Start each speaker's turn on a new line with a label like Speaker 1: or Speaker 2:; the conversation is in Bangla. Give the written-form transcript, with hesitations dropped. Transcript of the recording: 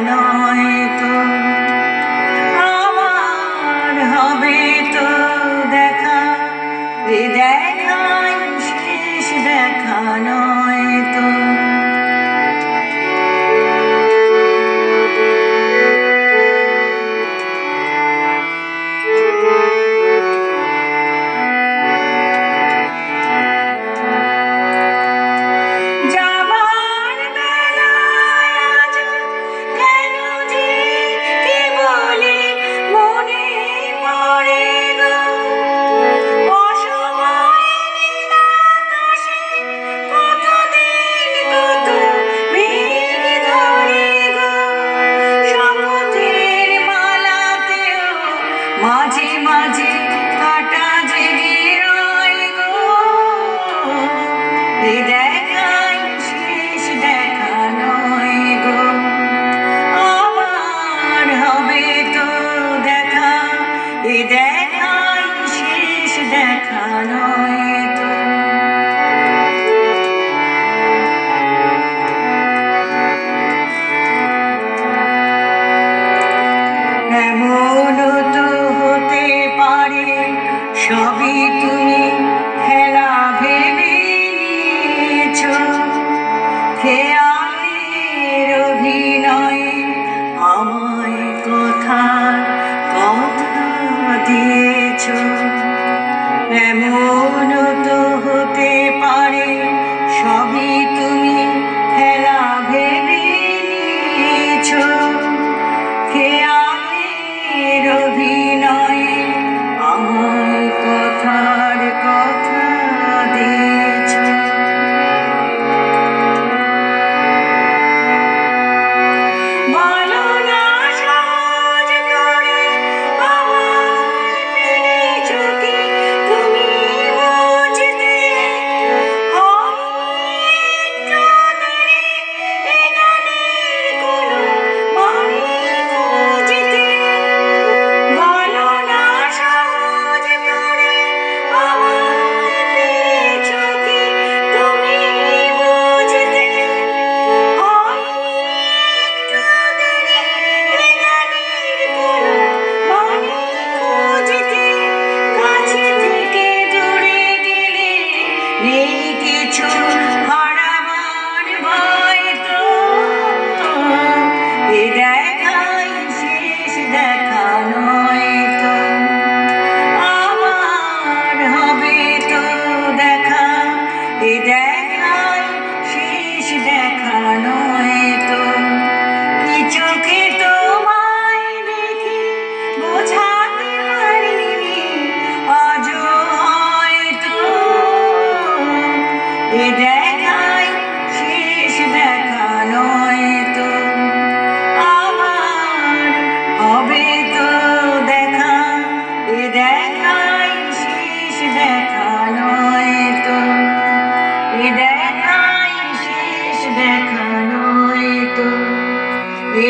Speaker 1: নয় তো আমার হবে তো দেখা, এ দেখাই শেষ দেখা নয় তো। মাঝে মাঝে কাটা জেগে রয় গো, এই দেখাই শেষ দেখা নয় গো। আমার হবে তো দেখা, এই দেখাই শেষ দেখা নয় তো। এমন তো হতে পারে সবই তুমি খেলা ভেবে নিয়েছো, খেয়ালের অভিনয়ে আমায় কথা দিয়েছো। এমন তো হতে পারে সবই তুমি খেলা ভেবে নিয়েছো, খেয়ালের অভিনয়ে আমায় কথার কথা দিয়েছ। বলো না সহজ করে আমায় পেরেছো কি তুমি বুঝতে, নেই কিছু হারাবার ভয় তো, এ দেখাই শেষ দেখা নয় তো। আমার হবে তো দেখা, এ দেখাই শেষ দেখা নয় তো। কি চোখে তোমায় দেখি বোঝাতে পারিনি আজও হয়তো, এ দেখাই শেষ দেখা নয় তো। আমার হবে তো দেখা, এ দেখাই শেষ দেখা নয় তো, এ দেখাই শেষ দেখা নয় তো, এ